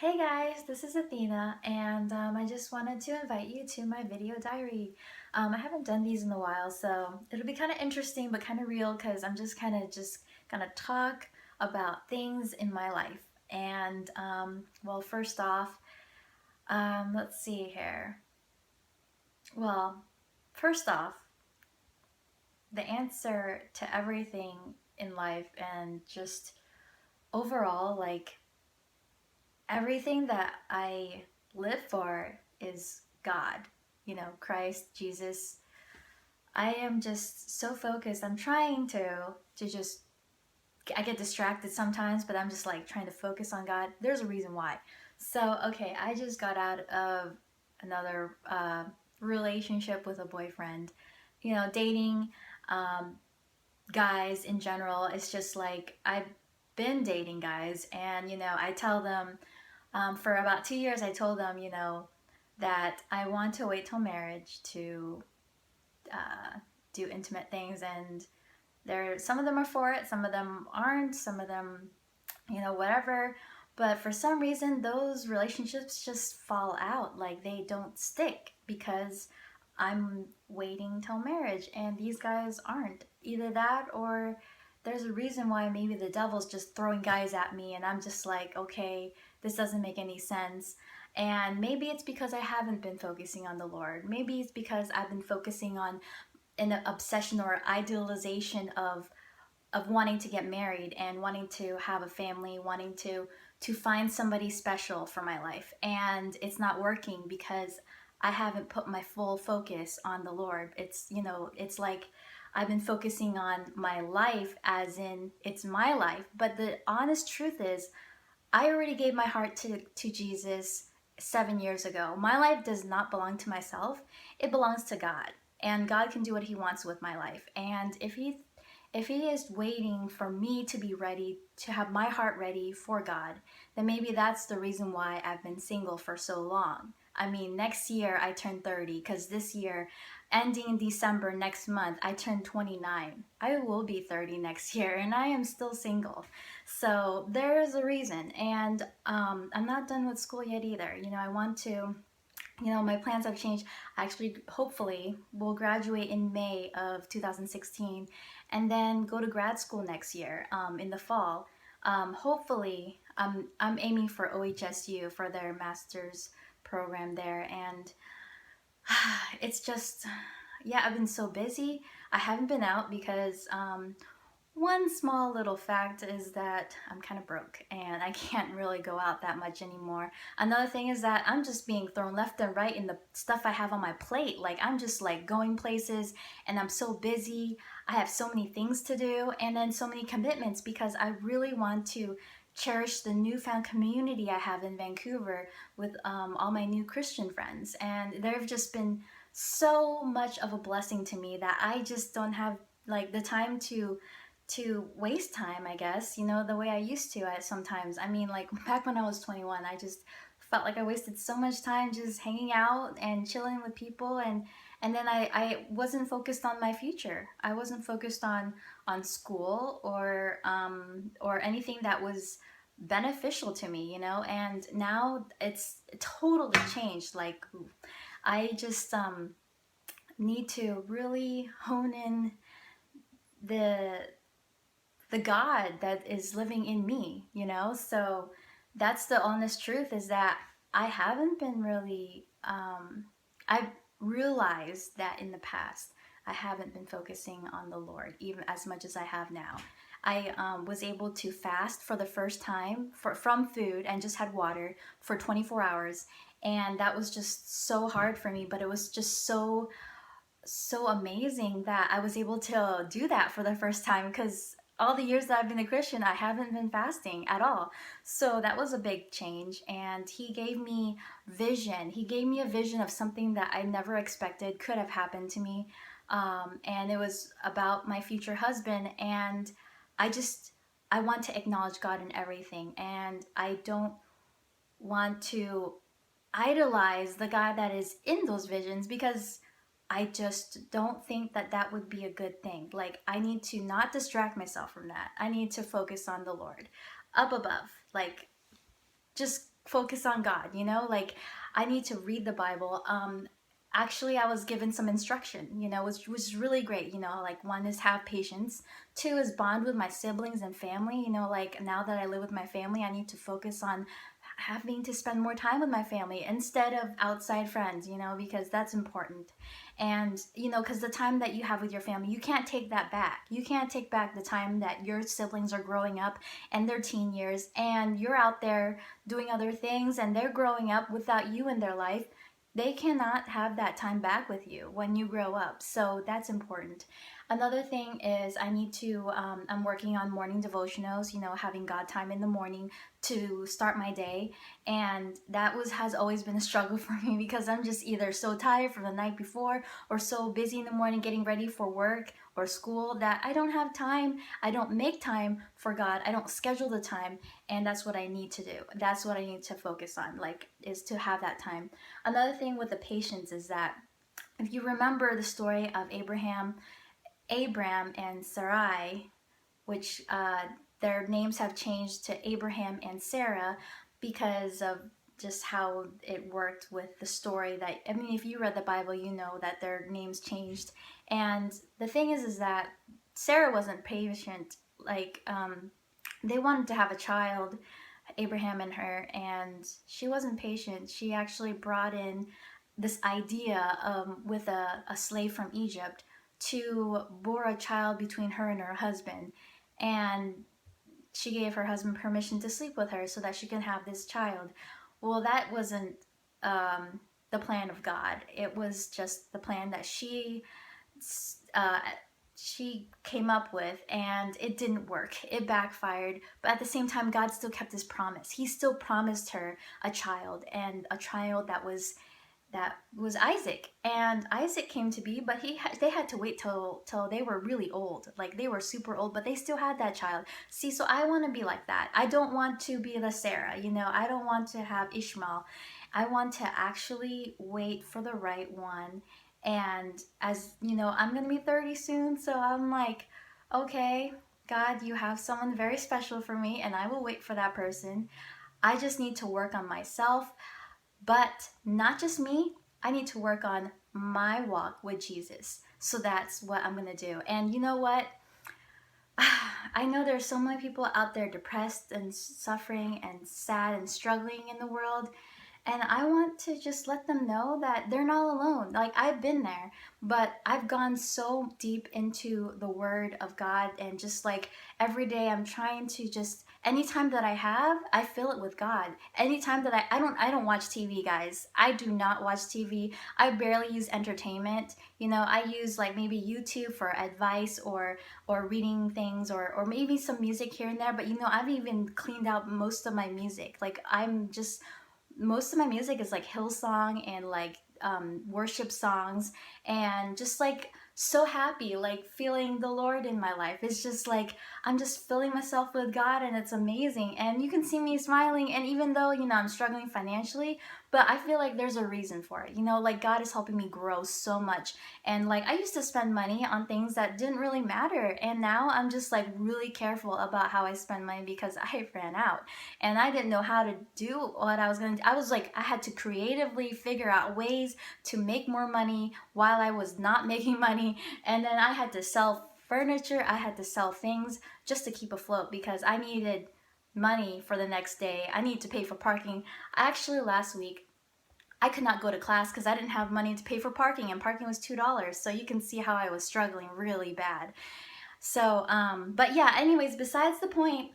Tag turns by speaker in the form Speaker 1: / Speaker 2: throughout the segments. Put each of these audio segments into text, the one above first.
Speaker 1: Hey guys, this is Athena, and I just wanted to invite you to my video diary. I haven't done these in a while, so it'll be kind of interesting but kind of real because I'm just kind of just gonna talk about things in my life. And well, first off, let's see here. Well, first off, the answer to everything in life and just overall, like everything that I live for is God, Christ, Jesus. I am just so focused. I'm trying to just I get distracted sometimes, but I'm just like trying to focus on God. There's a reason why. So, okay, I just got out of another relationship with a boyfriend. Dating guys in general, it's just like I've been dating guys, and I tell them for about 2 years, I told them, that I want to wait till marriage to uh, do intimate things, and some of them are for it, some of them aren't, some of them, whatever. But for some reason, those relationships just fall out, like they don't stick because I'm waiting till marriage, and these guys aren't. Either that or there's a reason why maybe the devil's just throwing guys at me, and I'm just like, okay, this doesn't make any sense. And maybe it's because I haven't been focusing on the Lord. Maybe it's because I've been focusing on an obsession or idealization of wanting to get married and wanting to have a family, wanting to find somebody special for my life. And it's not working because I haven't put my full focus on the Lord. It's like I've been focusing on my life as in it's my life, but the honest truth is I already gave my heart to Jesus 7 years ago. My life does not belong to myself. It belongs to God. And God can do what he wants with my life. And if he is waiting for me to be ready, to have my heart ready for God, then maybe that's the reason why I've been single for so long. I mean, next year I turn 30 because this year, ending in December next month, I turn 29. I will be 30 next year and I am still single. So there is a reason. And I'm not done with school yet either. I want to, my plans have changed. I actually, hopefully, will graduate in May of 2016 and then go to grad school next year in the fall. Hopefully, I'm aiming for OHSU for their master's program there. And it's just, yeah, I've been so busy. I haven't been out because one small little fact is that I'm kind of broke and I can't really go out that much anymore. Another thing is that I'm just being thrown left and right in the stuff I have on my plate. Like I'm just like going places and I'm so busy. I have so many things to do and then so many commitments because I really want to cherish the newfound community I have in Vancouver with all my new Christian friends. And they've just been so much of a blessing to me that I just don't have like the time to waste time, I guess, the way I used to at sometimes. I mean, like back when I was 21, I just felt like I wasted so much time just hanging out and chilling with people, and then I wasn't focused on my future. I wasn't focused on school or anything that was beneficial to me, and now it's totally changed. Like I just need to really hone in the the God that is living in me, So that's the honest truth is that I haven't been really, I've realized that in the past, I haven't been focusing on the Lord even as much as I have now. I was able to fast for the first time from food and just had water for 24 hours. And that was just so hard for me, but it was just so amazing that I was able to do that for the first time because all the years that I've been a Christian, I haven't been fasting at all. So that was a big change. And he gave me vision. He gave me a vision of something that I never expected could have happened to me. And it was about my future husband. And I want to acknowledge God in everything. And I don't want to idolize the guy that is in those visions because I just don't think that that would be a good thing. Like, I need to not distract myself from that. I need to focus on the Lord up above. Like, just focus on God, you know? Like I need to read the Bible. Actually, I was given some instruction, you know, which was really great. You know, like one is have patience, two is bond with my siblings and family. You know, like now that I live with my family, I need to focus on having to spend more time with my family instead of outside friends, you know, because that's important. And, you know, because the time that you have with your family, you can't take that back. You can't take back the time that your siblings are growing up and their teen years, and you're out there doing other things and they're growing up without you in their life. They cannot have that time back with you when you grow up. So that's important. Another thing is I need to, I'm working on morning devotionals, you know, having God time in the morning to start my day. And that has always been a struggle for me because I'm just either so tired from the night before or so busy in the morning getting ready for work or school that I don't have time. I don't make time for God. I don't schedule the time. And that's what I need to do. That's what I need to focus on, like, is to have that time. Another thing with the patience is that if you remember the story of Abram and Sarai, which their names have changed to Abraham and Sarah because of just how it worked with the story. That, I mean, if you read the Bible, you know that their names changed. And the thing is that Sarah wasn't patient. Like, they wanted to have a child, Abraham and her, and she wasn't patient. She actually brought in this idea with a slave from Egypt to bore a child between her and her husband. And she gave her husband permission to sleep with her so that she can have this child. Well, that wasn't the plan of God. It was just the plan that uh, she came up with, and it didn't work. It backfired. But at the same time, God still kept his promise. He still promised her a child, and a child that was Isaac. And Isaac came to be, but they had to wait till they were really old. Like they were super old, but they still had that child. See, so I want to be like that. I don't want to be the Sarah, you know. I don't want to have Ishmael. I want to actually wait for the right one. And as you know, I'm going to be 30 soon, so I'm like, okay, God, you have someone very special for me, and I will wait for that person. I just need to work on myself. But not just me, I need to work on my walk with Jesus. So that's what I'm going to do. And you know what? I know there's so many people out there depressed and suffering and sad and struggling in the world. And I want to just let them know that they're not alone. Like, I've been there, but I've gone so deep into the Word of God, and just like every day I'm trying to just, anytime that I have, I fill it with God. Anytime that I don't watch TV, guys. I do not watch TV. I barely use entertainment. You know, I use like maybe YouTube for advice or reading things, or maybe some music here and there. But you know, I've even cleaned out most of my music. Like, I'm just, most of my music is like Hillsong and like worship songs, and just like so happy, like feeling the Lord in my life. It's just like I'm just filling myself with God, and it's amazing. And you can see me smiling, and even though, you know, I'm struggling financially, but I feel like there's a reason for it. You know, like God is helping me grow so much. And like I used to spend money on things that didn't really matter, and now I'm just like really careful about how I spend money because I ran out and I didn't know how to do what I was going to do. I was like, I had to creatively figure out ways to make more money while I was not making money. And then I had to sell furniture, I had to sell things just to keep afloat because I needed money for the next day. I need to pay for parking. Actually, last week, I could not go to class because I didn't have money to pay for parking, and parking was $2. So you can see how I was struggling really bad. So, but yeah, anyways, besides the point,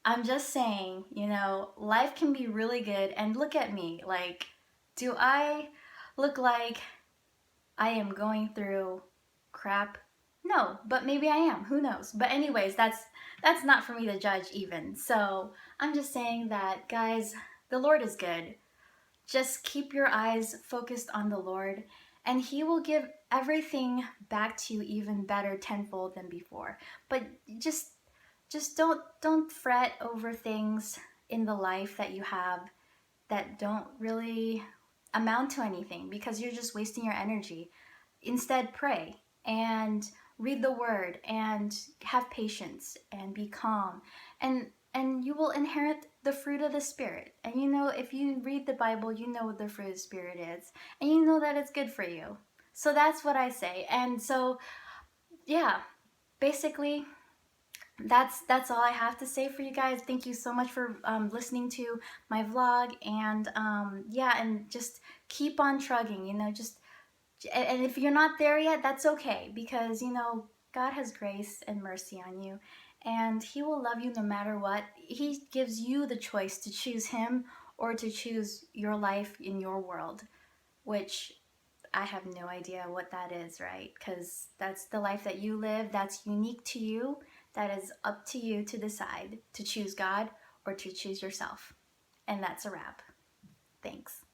Speaker 1: I'm just saying, you know, life can be really good. And look at me. Like, do I look like I am going through crap? No, but maybe I am. Who knows? But anyways, that's not for me to judge even. So, I'm just saying that, guys, the Lord is good. Just keep your eyes focused on the Lord, and he will give everything back to you even better tenfold than before. But just don't fret over things in the life that you have that don't really amount to anything, because you're just wasting your energy. Instead, pray and read the word and have patience and be calm, and you will inherit the fruit of the Spirit. And you know, if you read the Bible, you know what the fruit of the Spirit is. And you know that it's good for you. So that's what I say. And so, yeah, basically, that's all I have to say for you guys. Thank you so much for listening to my vlog. And yeah, and just keep on trugging, you know, just, and if you're not there yet, that's okay, because you know God has grace and mercy on you, and He will love you no matter what. He gives you the choice to choose Him or to choose your life in your world, which I have no idea what that is, right? Because that's the life that you live, that's unique to you. That is up to you to decide to choose God or to choose yourself. And that's a wrap. Thanks.